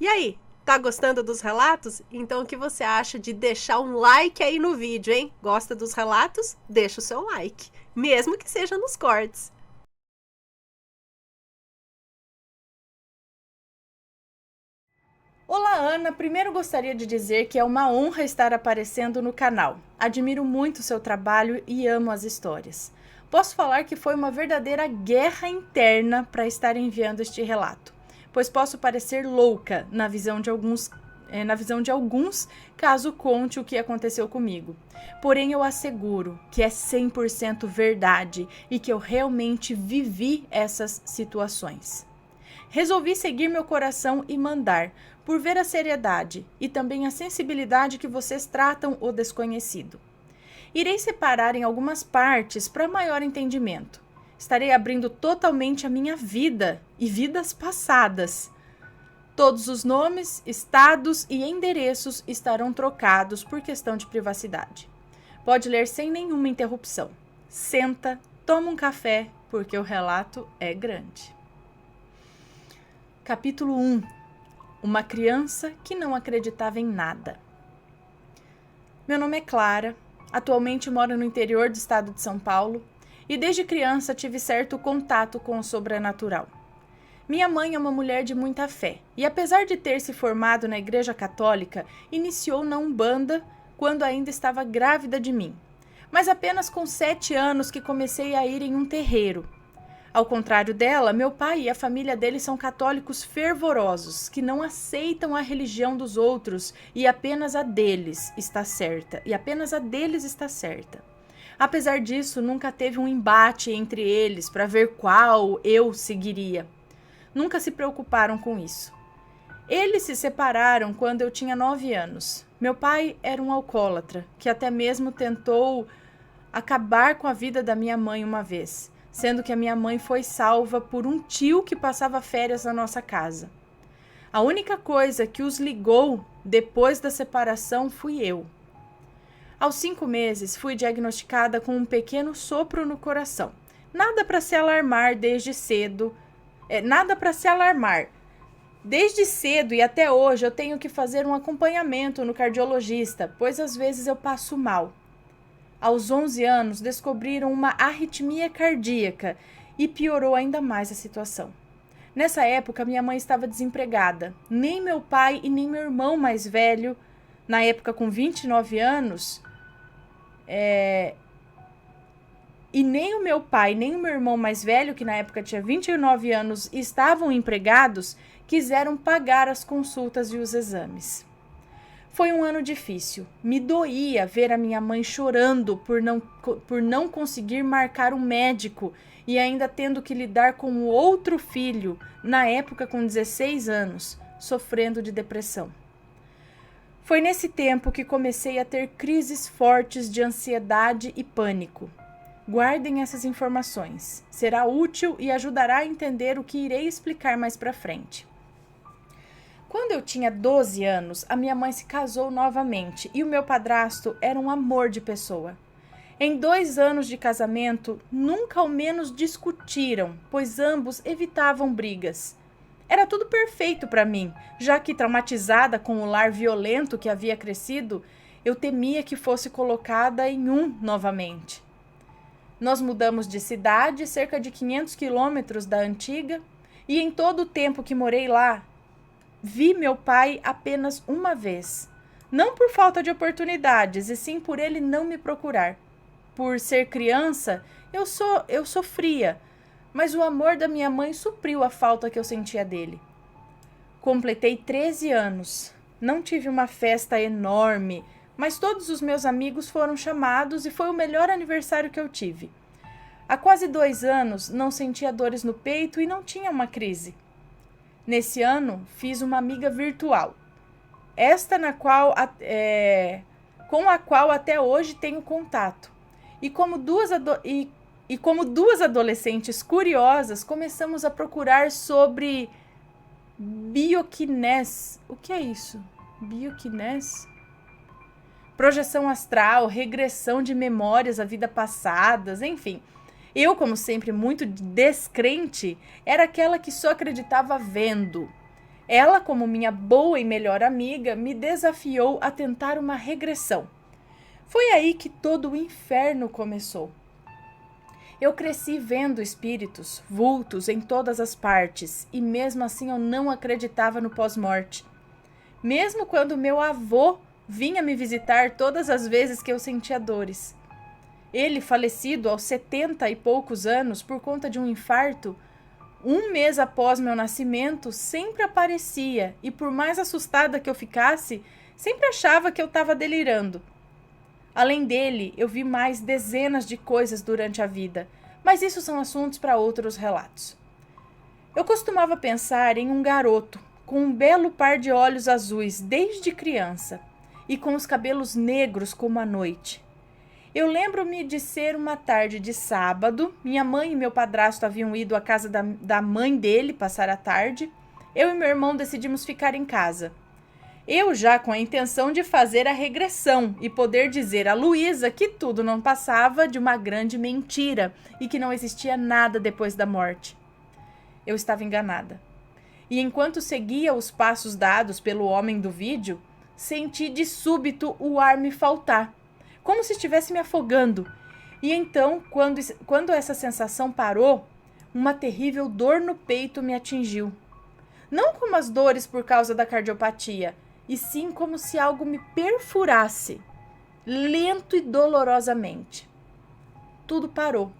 E aí, tá gostando dos relatos? Então o que você acha de deixar um like aí no vídeo, hein? Gosta dos relatos? Deixa o seu like, mesmo que seja nos cortes. Olá, Ana. Primeiro gostaria de dizer que é uma honra estar aparecendo no canal. Admiro muito o seu trabalho e amo as histórias. Posso falar que foi uma verdadeira guerra interna para estar enviando este relato, pois posso parecer louca na visão de alguns, caso conte o que aconteceu comigo. Porém, eu asseguro que é 100% verdade e que eu realmente vivi essas situações. Resolvi seguir meu coração e mandar, por ver a seriedade e também a sensibilidade que vocês tratam o desconhecido. Irei separar em algumas partes para maior entendimento. Estarei abrindo totalmente a minha vida e vidas passadas. Todos os nomes, estados e endereços estarão trocados por questão de privacidade. Pode ler sem nenhuma interrupção. Senta, toma um café, porque o relato é grande. Capítulo 1. Uma criança que não acreditava em nada. Meu nome é Clara, atualmente moro no interior do estado de São Paulo e desde criança tive certo contato com o sobrenatural. Minha mãe é uma mulher de muita fé e, apesar de ter se formado na Igreja Católica, iniciou na Umbanda quando ainda estava grávida de mim, mas apenas com 7 anos que comecei a ir em um terreiro. Ao contrário dela, meu pai e a família dele são católicos fervorosos, que não aceitam a religião dos outros e apenas a deles está certa. Apesar disso, nunca teve um embate entre eles para ver qual eu seguiria. Nunca se preocuparam com isso. Eles se separaram quando eu tinha 9 anos. Meu pai era um alcoólatra, que até mesmo tentou acabar com a vida da minha mãe uma vez, sendo que a minha mãe foi salva por um tio que passava férias na nossa casa. A única coisa que os ligou depois da separação fui eu. Aos 5 meses, fui diagnosticada com um pequeno sopro no coração. Nada para se alarmar desde cedo. Desde cedo e até hoje eu tenho que fazer um acompanhamento no cardiologista, pois às vezes eu passo mal. Aos 11 anos, descobriram uma arritmia cardíaca e piorou ainda mais a situação. Nessa época, minha mãe estava desempregada. Nem meu pai e nem meu irmão mais velho, na época com 29 anos, e nem o meu pai, nem o meu irmão mais velho, que na época tinha 29 anos, estavam empregados, quiseram pagar as consultas e os exames. Foi um ano difícil. Me doía ver a minha mãe chorando por não conseguir marcar um médico e ainda tendo que lidar com o outro filho, na época com 16 anos, sofrendo de depressão. Foi nesse tempo que comecei a ter crises fortes de ansiedade e pânico. Guardem essas informações. Será útil e ajudará a entender o que irei explicar mais para frente. Quando eu tinha 12 anos, a minha mãe se casou novamente e o meu padrasto era um amor de pessoa. Em 2 anos de casamento, nunca ao menos discutiram, pois ambos evitavam brigas. Era tudo perfeito para mim, já que, traumatizada com o lar violento que havia crescido, eu temia que fosse colocada em um novamente. Nós mudamos de cidade, cerca de 500 quilômetros da antiga, e em todo o tempo que morei lá, vi meu pai apenas uma vez. Não por falta de oportunidades, e sim por ele não me procurar. Por ser criança, eu sofria, mas o amor da minha mãe supriu a falta que eu sentia dele. Completei 13 anos. Não tive uma festa enorme, mas todos os meus amigos foram chamados e foi o melhor aniversário que eu tive. Há quase 2 anos, não sentia dores no peito e não tinha uma crise. Nesse ano, fiz uma amiga virtual, com a qual até hoje tenho contato. E como duas adolescentes curiosas, começamos a procurar sobre bioquinese. O que é isso? Bioquinese? Projeção astral, regressão de memórias à vida passadas, enfim. Eu, como sempre, muito descrente, era aquela que só acreditava vendo. Ela, como minha boa e melhor amiga, me desafiou a tentar uma regressão. Foi aí que todo o inferno começou. Eu cresci vendo espíritos, vultos em todas as partes, e mesmo assim eu não acreditava no pós-morte. Mesmo quando meu avô vinha me visitar todas as vezes que eu sentia dores. Ele, falecido aos 70 e poucos anos por conta de um infarto, um mês após meu nascimento, sempre aparecia e, por mais assustada que eu ficasse, sempre achava que eu estava delirando. Além dele, eu vi mais dezenas de coisas durante a vida, mas isso são assuntos para outros relatos. Eu costumava pensar em um garoto com um belo par de olhos azuis desde criança e com os cabelos negros como a noite. Eu lembro-me de ser uma tarde de sábado, minha mãe e meu padrasto haviam ido à casa da mãe dele passar a tarde. Eu e meu irmão decidimos ficar em casa. Eu já com a intenção de fazer a regressão e poder dizer a Luísa que tudo não passava de uma grande mentira e que não existia nada depois da morte. Eu estava enganada. E enquanto seguia os passos dados pelo homem do vídeo, senti de súbito o ar me faltar, como se estivesse me afogando. E então, quando essa sensação parou, uma terrível dor no peito me atingiu. Não como as dores por causa da cardiopatia, e sim como se algo me perfurasse, lento e dolorosamente. Tudo parou.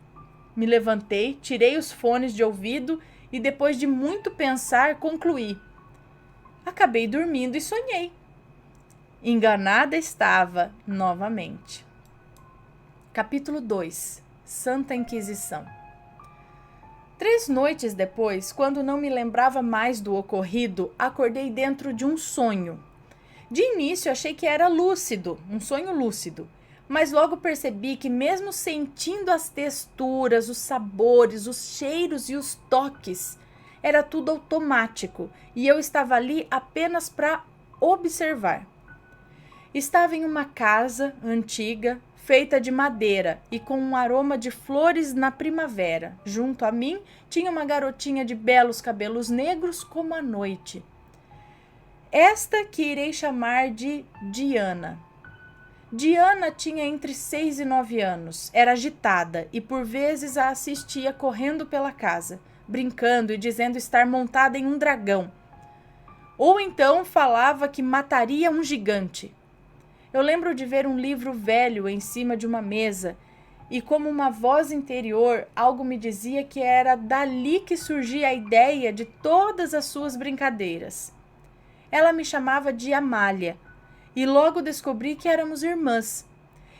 Me levantei, tirei os fones de ouvido e, depois de muito pensar, concluí. Acabei dormindo e sonhei. Enganada estava novamente. Capítulo 2. Santa Inquisição. 3 noites depois, quando não me lembrava mais do ocorrido, acordei dentro de um sonho. De início achei que era lúcido, um sonho lúcido, mas logo percebi que mesmo sentindo as texturas, os sabores, os cheiros e os toques, era tudo automático e eu estava ali apenas para observar. Estava em uma casa antiga, feita de madeira e com um aroma de flores na primavera. Junto a mim tinha uma garotinha de belos cabelos negros como a noite. Esta que irei chamar de Diana. Diana tinha entre 6 e 9 anos, era agitada e por vezes a assistia correndo pela casa, brincando e dizendo estar montada em um dragão. Ou então falava que mataria um gigante. Eu lembro de ver um livro velho em cima de uma mesa e, como uma voz interior, algo me dizia que era dali que surgia a ideia de todas as suas brincadeiras. Ela me chamava de Amália e logo descobri que éramos irmãs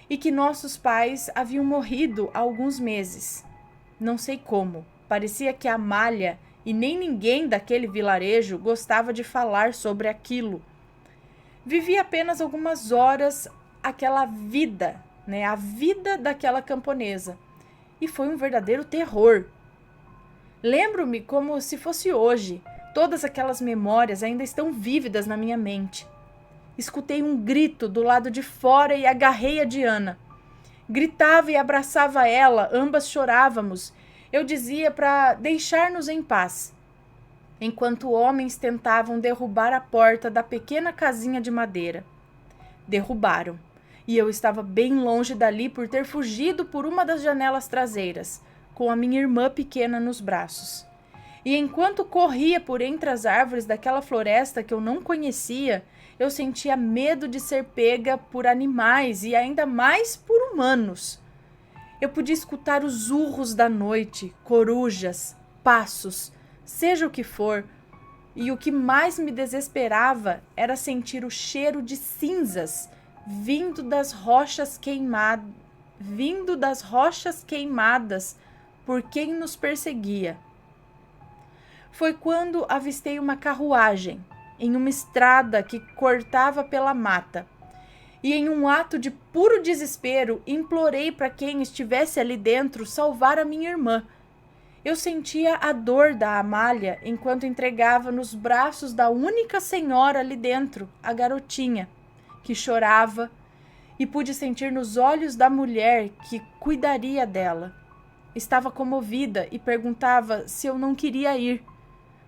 e que nossos pais haviam morrido há alguns meses. Não sei como, parecia que Amália e nem ninguém daquele vilarejo gostava de falar sobre aquilo. Vivi apenas algumas horas aquela vida, a vida daquela camponesa. E foi um verdadeiro terror. Lembro-me como se fosse hoje. Todas aquelas memórias ainda estão vívidas na minha mente. Escutei um grito do lado de fora e agarrei a Diana. Gritava e abraçava ela, ambas chorávamos. Eu dizia para deixar-nos em paz. Enquanto homens tentavam derrubar a porta da pequena casinha de madeira. Derrubaram, e eu estava bem longe dali por ter fugido por uma das janelas traseiras, com a minha irmã pequena nos braços. E enquanto corria por entre as árvores daquela floresta que eu não conhecia, eu sentia medo de ser pega por animais e ainda mais por humanos. Eu podia escutar os urros da noite, corujas, passos, seja o que for, e o que mais me desesperava era sentir o cheiro de cinzas vindo das rochas queimadas por quem nos perseguia. Foi quando avistei uma carruagem em uma estrada que cortava pela mata, e em um ato de puro desespero implorei para quem estivesse ali dentro salvar a minha irmã. Eu sentia a dor da Amália enquanto entregava nos braços da única senhora ali dentro, a garotinha, que chorava, e pude sentir nos olhos da mulher que cuidaria dela. Estava comovida e perguntava se eu não queria ir,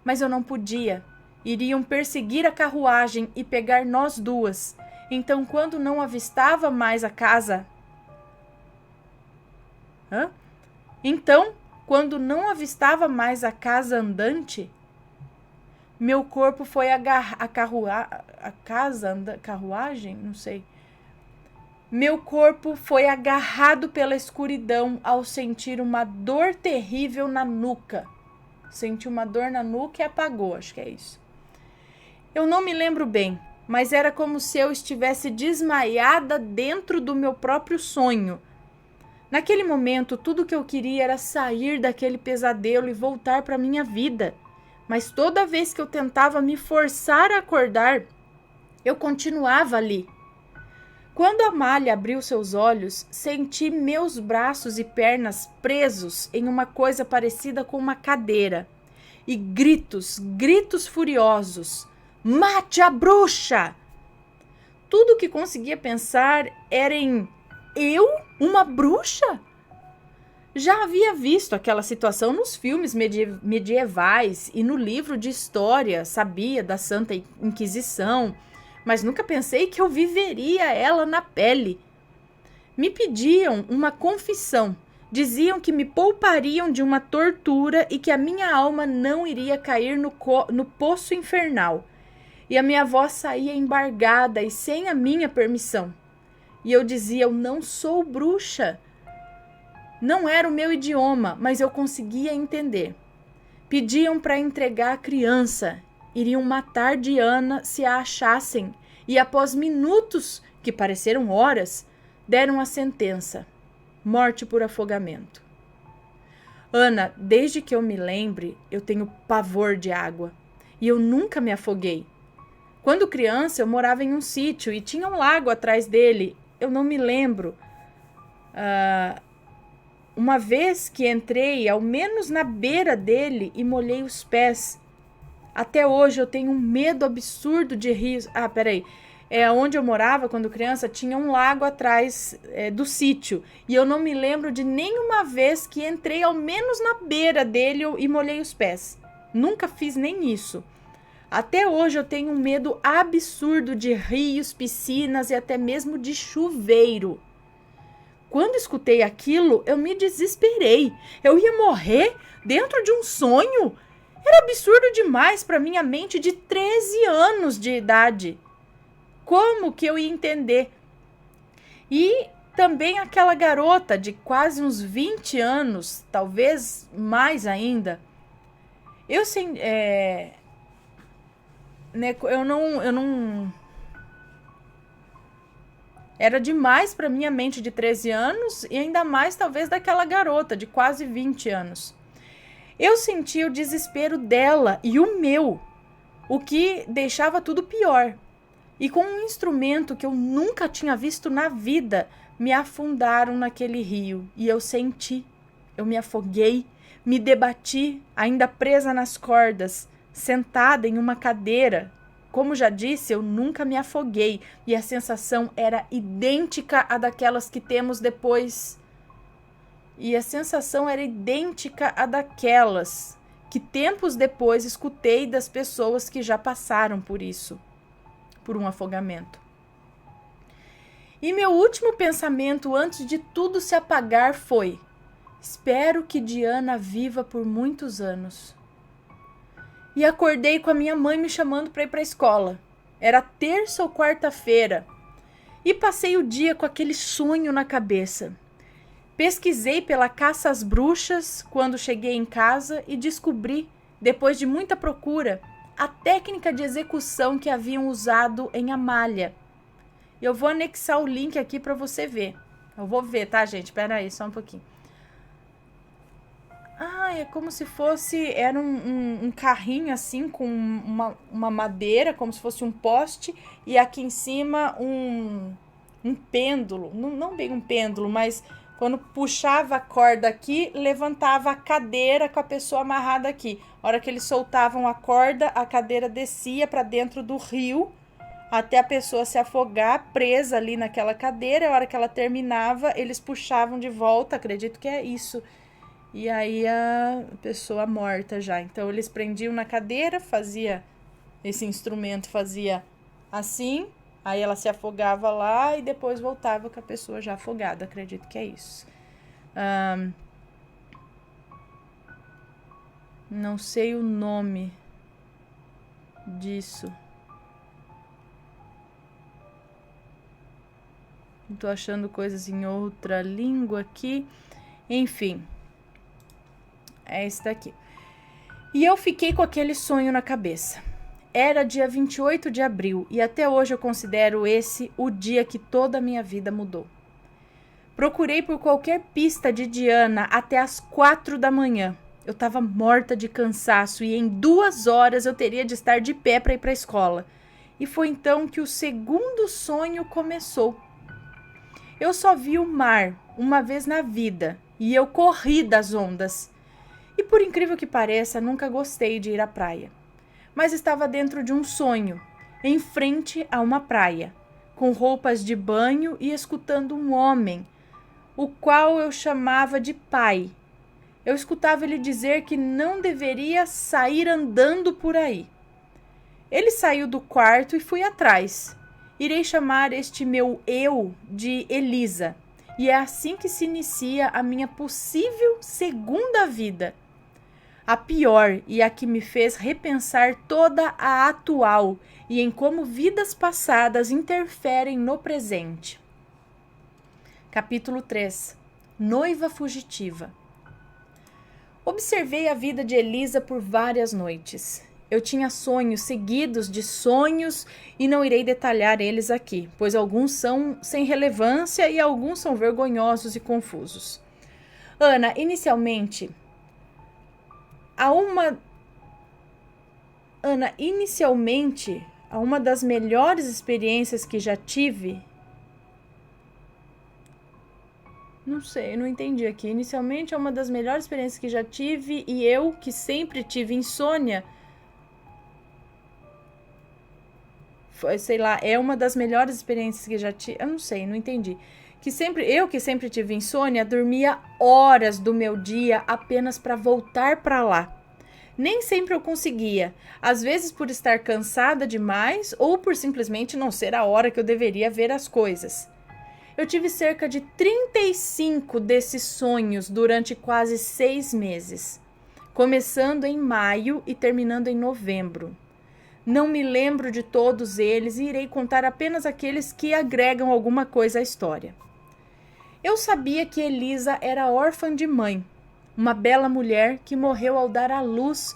mas eu não podia. iriam perseguir a carruagem e pegar nós duas. Então, quando não avistava mais a casa... quando não avistava mais a casa andante, meu corpo foi carruagem? Não sei. Meu corpo foi agarrado pela escuridão ao sentir uma dor terrível na nuca. Senti uma dor na nuca e apagou, acho que é isso. Eu não me lembro bem, mas era como se eu estivesse desmaiada dentro do meu próprio sonho. Naquele momento, tudo que eu queria era sair daquele pesadelo e voltar para minha vida. Mas toda vez que eu tentava me forçar a acordar, eu continuava ali. Quando Amália abriu seus olhos, senti meus braços e pernas presos em uma coisa parecida com uma cadeira. E gritos furiosos. Mate a bruxa! Tudo o que conseguia pensar era em eu, uma bruxa? Já havia visto aquela situação nos filmes medievais e no livro de história, sabia da Santa Inquisição, mas nunca pensei que eu viveria ela na pele. Me pediam uma confissão, diziam que me poupariam de uma tortura e que a minha alma não iria cair no poço infernal. E a minha voz saía embargada e sem a minha permissão. E eu dizia, eu não sou bruxa. Não era o meu idioma, mas eu conseguia entender. Pediam para entregar a criança. Iriam matar Diana se a achassem. E após minutos, que pareceram horas, deram a sentença. Morte por afogamento. Ana, desde que eu me lembre, eu tenho pavor de água. E eu nunca me afoguei. Quando criança, eu morava em um sítio e tinha um lago atrás dele. Eu não me lembro. Uma vez que entrei, ao menos na beira dele, e molhei os pés. Até hoje eu tenho um medo absurdo de rios. Peraí. Onde eu morava quando criança, tinha um lago atrás do sítio. E eu não me lembro de nenhuma vez que entrei, ao menos na beira dele, e molhei os pés. Nunca fiz nem isso. Até hoje eu tenho um medo absurdo de rios, piscinas e até mesmo de chuveiro. Quando escutei aquilo, eu me desesperei. Eu ia morrer dentro de um sonho? Era absurdo demais para minha mente de 13 anos de idade. Como que eu ia entender? E também aquela garota de quase uns 20 anos, talvez mais ainda. Eu não... Era demais para minha mente de 13 anos e ainda mais talvez daquela garota de quase 20 anos. Eu sentia o desespero dela e o meu, o que deixava tudo pior. E com um instrumento que eu nunca tinha visto na vida, me afundaram naquele rio e eu senti. Eu me afoguei, me debati, ainda presa nas cordas, sentada em uma cadeira. Como já disse, eu nunca me afoguei e a sensação era idêntica à daquelas que temos depois. E a sensação era idêntica à daquelas que tempos depois escutei das pessoas que já passaram por isso, por um afogamento. E meu último pensamento antes de tudo se apagar foi: espero que Diana viva por muitos anos. E acordei com a minha mãe me chamando para ir para a escola. Era terça ou quarta-feira. E passei o dia com aquele sonho na cabeça. Pesquisei pela caça às bruxas quando cheguei em casa e descobri, depois de muita procura, a técnica de execução que haviam usado em Amália. Eu vou anexar o link aqui para você ver. Eu vou ver, tá, gente? Espera aí, só um pouquinho. É como se fosse... Era um carrinho assim, com uma madeira, como se fosse um poste. E aqui em cima um pêndulo. Não bem um pêndulo, mas quando puxava a corda aqui, levantava a cadeira com a pessoa amarrada aqui. A hora que eles soltavam a corda, a cadeira descia para dentro do rio, até a pessoa se afogar, presa ali naquela cadeira. A hora que ela terminava, eles puxavam de volta. Acredito que é isso. E aí a pessoa morta já. Então eles prendiam na cadeira, fazia Esse instrumento fazia assim, aí ela se afogava lá e depois voltava com a pessoa já afogada. Acredito que é isso. Não sei o nome disso. Tô achando coisas em outra língua aqui. Enfim, é esse daqui. E eu fiquei com aquele sonho na cabeça. Era dia 28 de abril e até hoje eu considero esse o dia que toda a minha vida mudou. Procurei por qualquer pista de Diana até as 4 da manhã. Eu estava morta de cansaço e em 2 horas eu teria de estar de pé para ir para a escola. E foi então que o segundo sonho começou. Eu só vi o mar uma vez na vida e eu corri das ondas. E por incrível que pareça, nunca gostei de ir à praia. Mas estava dentro de um sonho, em frente a uma praia, com roupas de banho e escutando um homem, o qual eu chamava de pai. Eu escutava ele dizer que não deveria sair andando por aí. Ele saiu do quarto e fui atrás. Irei chamar este meu eu de Elisa. E é assim que se inicia a minha possível segunda vida. A pior e a que me fez repensar toda a atual e em como vidas passadas interferem no presente. Capítulo 3. Noiva fugitiva. Observei a vida de Elisa por várias noites. Eu tinha sonhos seguidos de sonhos e não irei detalhar eles aqui, pois alguns são sem relevância e alguns são vergonhosos e confusos. Ana, inicialmente, a uma das melhores experiências que já tive. Não sei, não entendi aqui. Inicialmente é uma das melhores experiências que já tive e eu, que sempre tive insônia, sei lá, é uma das melhores experiências que já tive. Eu não sei, não entendi. Que sempre tive insônia, dormia horas do meu dia apenas para voltar para lá. Nem sempre eu conseguia, às vezes por estar cansada demais ou por simplesmente não ser a hora que eu deveria ver as coisas. Eu tive cerca de 35 desses sonhos durante quase 6 meses, começando em maio e terminando em novembro. Não me lembro de todos eles e irei contar apenas aqueles que agregam alguma coisa à história. Eu sabia que Elisa era órfã de mãe, uma bela mulher que morreu ao dar à luz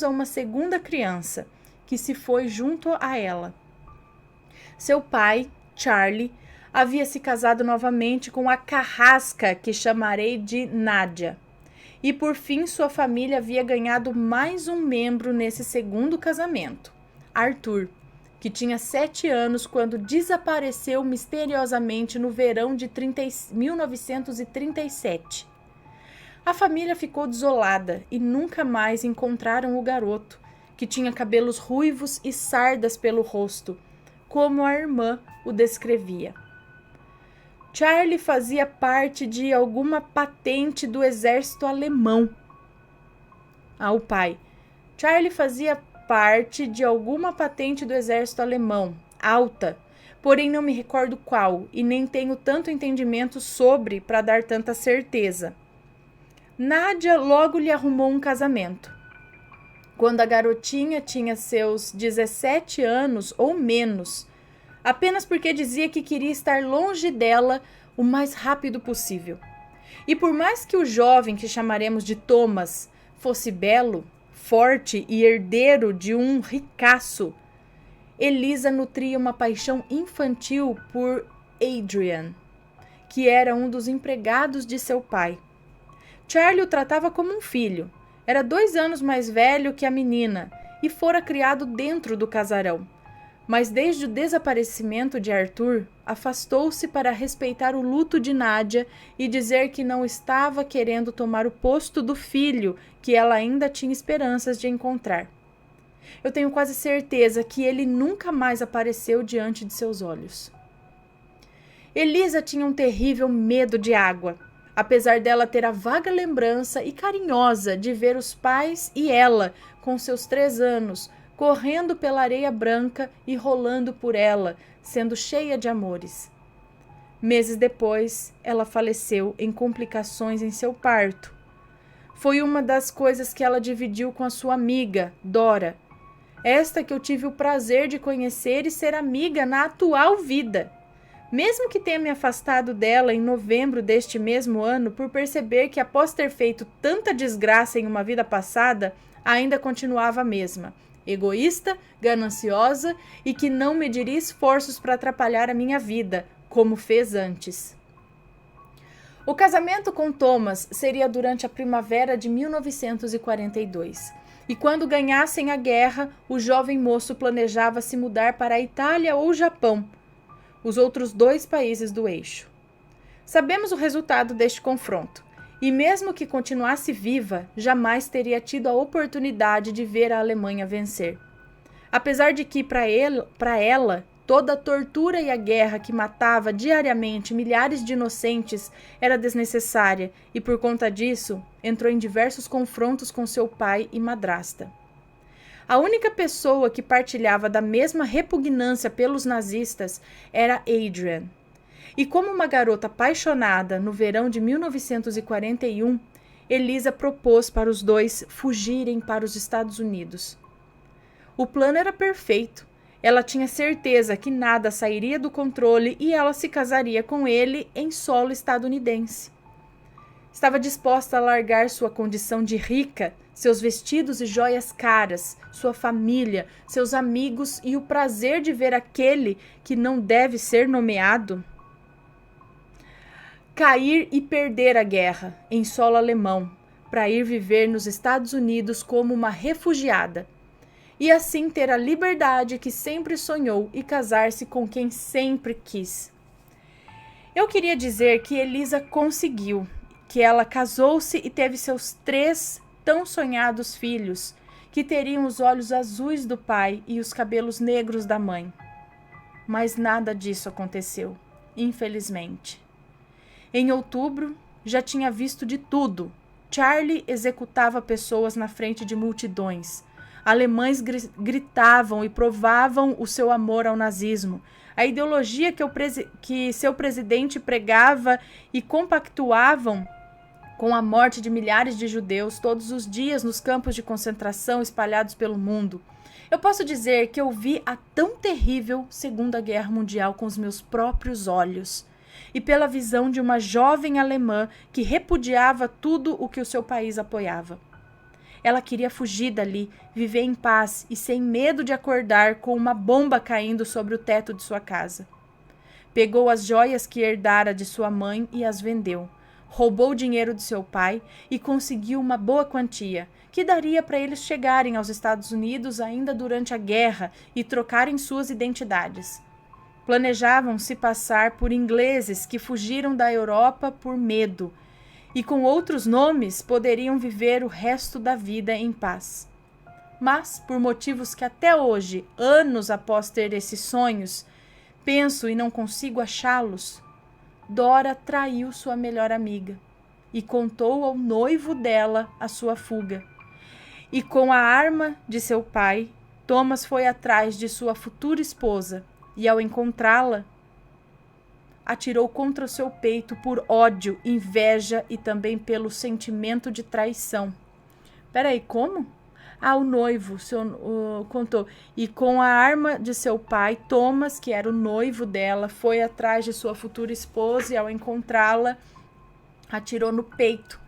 a uma segunda criança, que se foi junto a ela. Seu pai, Charlie, havia se casado novamente com a carrasca que chamarei de Nádia. E por fim sua família havia ganhado mais um membro nesse segundo casamento, Arthur, que tinha 7 anos quando desapareceu misteriosamente no verão de 1937. A família ficou desolada e nunca mais encontraram o garoto, que tinha cabelos ruivos e sardas pelo rosto, como a irmã o descrevia. Charlie fazia parte de alguma patente do exército alemão. O pai. Charlie fazia parte de alguma patente do exército alemão, alta, porém não me recordo qual e nem tenho tanto entendimento sobre para dar tanta certeza. Nádia logo lhe arrumou um casamento. Quando a garotinha tinha seus 17 anos ou menos, apenas porque dizia que queria estar longe dela o mais rápido possível. E por mais que o jovem, que chamaremos de Thomas, fosse belo, forte e herdeiro de um ricaço, Elisa nutria uma paixão infantil por Adrian, que era um dos empregados de seu pai. Charlie o tratava como um filho. Era 2 anos mais velho que a menina e fora criado dentro do casarão. Mas desde o desaparecimento de Arthur, afastou-se para respeitar o luto de Nádia e dizer que não estava querendo tomar o posto do filho que ela ainda tinha esperanças de encontrar. Eu tenho quase certeza que ele nunca mais apareceu diante de seus olhos. Elisa tinha um terrível medo de água. apesar dela ter a vaga lembrança e carinhosa de ver os pais e ela, com seus 3 anos, correndo pela areia branca e rolando por ela, sendo cheia de amores. Meses depois, ela faleceu em complicações em seu parto. Foi uma das coisas que ela dividiu com a sua amiga, Dora. Esta que eu tive o prazer de conhecer e ser amiga na atual vida. Mesmo que tenha me afastado dela em novembro deste mesmo ano por perceber que após ter feito tanta desgraça em uma vida passada, ainda continuava a mesma, egoísta, gananciosa e que não mediria esforços para atrapalhar a minha vida, como fez antes. O casamento com Thomas seria durante a primavera de 1942. E quando ganhassem a guerra, o jovem moço planejava se mudar para a Itália ou Japão, os outros 2 países do eixo. Sabemos o resultado deste confronto, e mesmo que continuasse viva, jamais teria tido a oportunidade de ver a Alemanha vencer. Apesar de que, para ela, toda a tortura e a guerra que matava diariamente milhares de inocentes era desnecessária e, por conta disso, entrou em diversos confrontos com seu pai e madrasta. A única pessoa que partilhava da mesma repugnância pelos nazistas era Adrian. E como uma garota apaixonada no verão de 1941, Elisa propôs para os 2 fugirem para os Estados Unidos. O plano era perfeito. Ela tinha certeza que nada sairia do controle e ela se casaria com ele em solo estadunidense. Estava disposta a largar sua condição de rica, seus vestidos e joias caras, sua família, seus amigos e o prazer de ver aquele que não deve ser nomeado cair e perder a guerra em solo alemão, para ir viver nos Estados Unidos como uma refugiada. E assim ter a liberdade que sempre sonhou e casar-se com quem sempre quis. Eu queria dizer que Elisa conseguiu, que ela casou-se e teve seus 3 tão sonhados filhos, que teriam os olhos azuis do pai e os cabelos negros da mãe. Mas nada disso aconteceu, infelizmente. Em outubro, já tinha visto de tudo. Charlie executava pessoas na frente de multidões. Alemães gritavam e provavam o seu amor ao nazismo. A ideologia que seu presidente pregava e compactuavam com a morte de milhares de judeus todos os dias nos campos de concentração espalhados pelo mundo. Eu posso dizer que eu vi a tão terrível Segunda Guerra Mundial com os meus próprios olhos e pela visão de uma jovem alemã que repudiava tudo o que o seu país apoiava. Ela queria fugir dali, viver em paz e sem medo de acordar com uma bomba caindo sobre o teto de sua casa. Pegou as joias que herdara de sua mãe e as vendeu. Roubou o dinheiro de seu pai e conseguiu uma boa quantia, que daria para eles chegarem aos Estados Unidos ainda durante a guerra e trocarem suas identidades. Planejavam se passar por ingleses que fugiram da Europa por medo e com outros nomes poderiam viver o resto da vida em paz. Mas, por motivos que até hoje, anos após ter esses sonhos, penso e não consigo achá-los, Dora traiu sua melhor amiga e contou ao noivo dela a sua fuga. E com a arma de seu pai, Thomas foi atrás de sua futura esposa e, ao encontrá-la, atirou contra o seu peito por ódio, inveja e também pelo sentimento de traição. Peraí, como? O noivo contou. E com a arma de seu pai, Thomas, que era o noivo dela, foi atrás de sua futura esposa e, ao encontrá-la, atirou no peito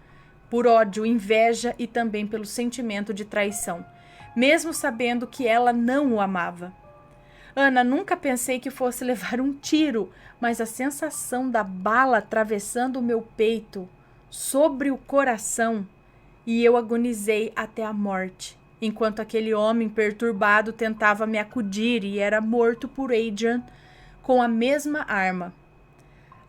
por ódio, inveja e também pelo sentimento de traição, mesmo sabendo que ela não o amava. Ana, nunca pensei que fosse levar um tiro, mas a sensação da bala atravessando o meu peito, sobre o coração, e eu agonizei até a morte, enquanto aquele homem perturbado tentava me acudir e era morto por Adrian com a mesma arma.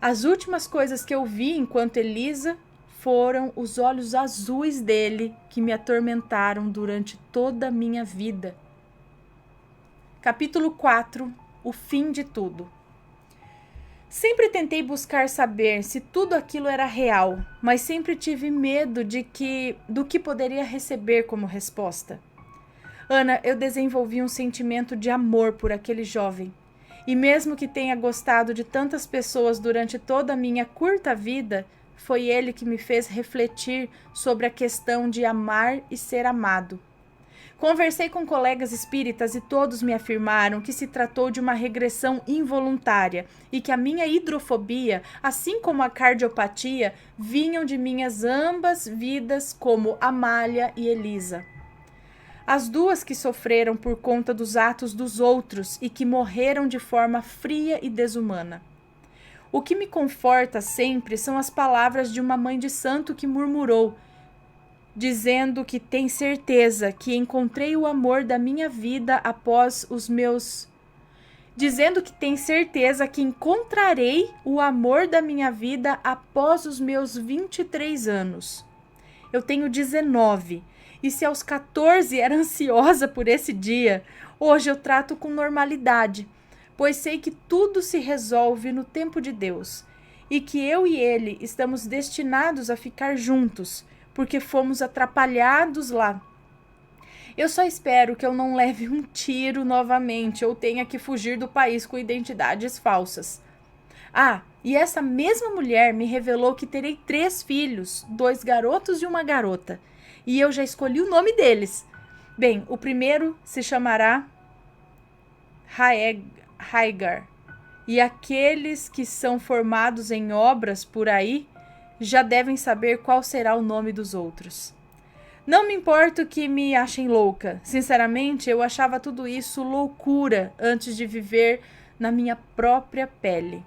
As últimas coisas que eu vi enquanto Elisa foram os olhos azuis dele que me atormentaram durante toda a minha vida. Capítulo 4. O fim de tudo. Sempre tentei buscar saber se tudo aquilo era real, mas sempre tive medo do que poderia receber como resposta. Ana, eu desenvolvi um sentimento de amor por aquele jovem. E mesmo que tenha gostado de tantas pessoas durante toda a minha curta vida, foi ele que me fez refletir sobre a questão de amar e ser amado. Conversei com colegas espíritas e todos me afirmaram que se tratou de uma regressão involuntária e que a minha hidrofobia, assim como a cardiopatia, vinham de minhas ambas vidas como Amália e Elisa. As duas que sofreram por conta dos atos dos outros e que morreram de forma fria e desumana. O que me conforta sempre são as palavras de uma mãe de santo que murmurou, dizendo que tem certeza que encontrei o amor da minha vida após os meus... Dizendo que tem certeza que encontrarei o amor da minha vida após os meus 23 anos. Eu tenho 19, e se aos 14 era ansiosa por esse dia, hoje eu trato com normalidade, pois sei que tudo se resolve no tempo de Deus, e que eu e ele estamos destinados a ficar juntos, porque fomos atrapalhados lá. Eu só espero que eu não leve um tiro novamente ou tenha que fugir do país com identidades falsas. Ah, e essa mesma mulher me revelou que terei 3 filhos, 2 garotos e uma garota. E eu já escolhi o nome deles. Bem, o primeiro se chamará Hagar. E aqueles que são formados em obras por aí já devem saber qual será o nome dos outros. Não me importo que me achem louca. Sinceramente, eu achava tudo isso loucura antes de viver na minha própria pele.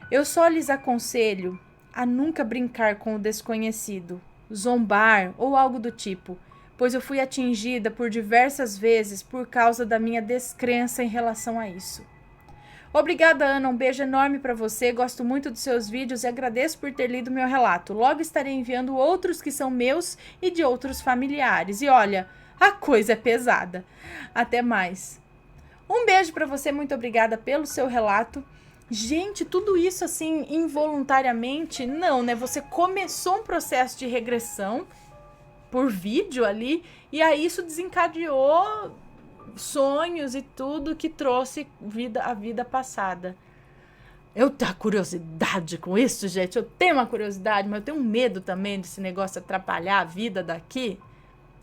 Eu só lhes aconselho a nunca brincar com o desconhecido, zombar ou algo do tipo, pois eu fui atingida por diversas vezes por causa da minha descrença em relação a isso. Obrigada, Ana, um beijo enorme para você, gosto muito dos seus vídeos e agradeço por ter lido meu relato. Logo estarei enviando outros que são meus e de outros familiares. E olha, a coisa é pesada. Até mais. Um beijo para você, muito obrigada pelo seu relato. Gente, tudo isso assim, involuntariamente? Não, né? Você começou um processo de regressão por vídeo ali e aí isso desencadeou sonhos e tudo que trouxe a vida passada. Eu tenho curiosidade com isso, gente. Eu tenho uma curiosidade, mas eu tenho um medo também desse negócio atrapalhar a vida daqui.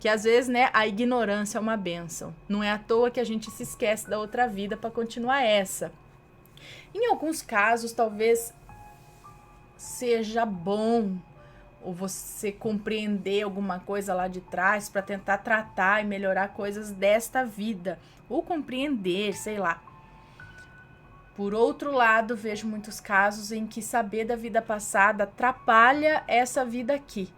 Que às vezes, né, a ignorância é uma bênção. Não é à toa que a gente se esquece da outra vida para continuar essa. Em alguns casos, talvez seja bom ou você compreender alguma coisa lá de trás para tentar tratar e melhorar coisas desta vida, ou compreender, sei lá. Por outro lado, vejo muitos casos em que saber da vida passada atrapalha essa vida aqui.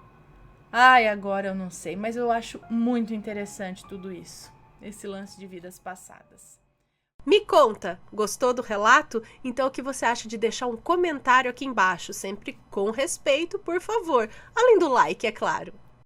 Ai, agora eu não sei, mas eu acho muito interessante tudo isso, esse lance de vidas passadas. Me conta, gostou do relato? Então o que você acha de deixar um comentário aqui embaixo, sempre com respeito, por favor, além do like, é claro.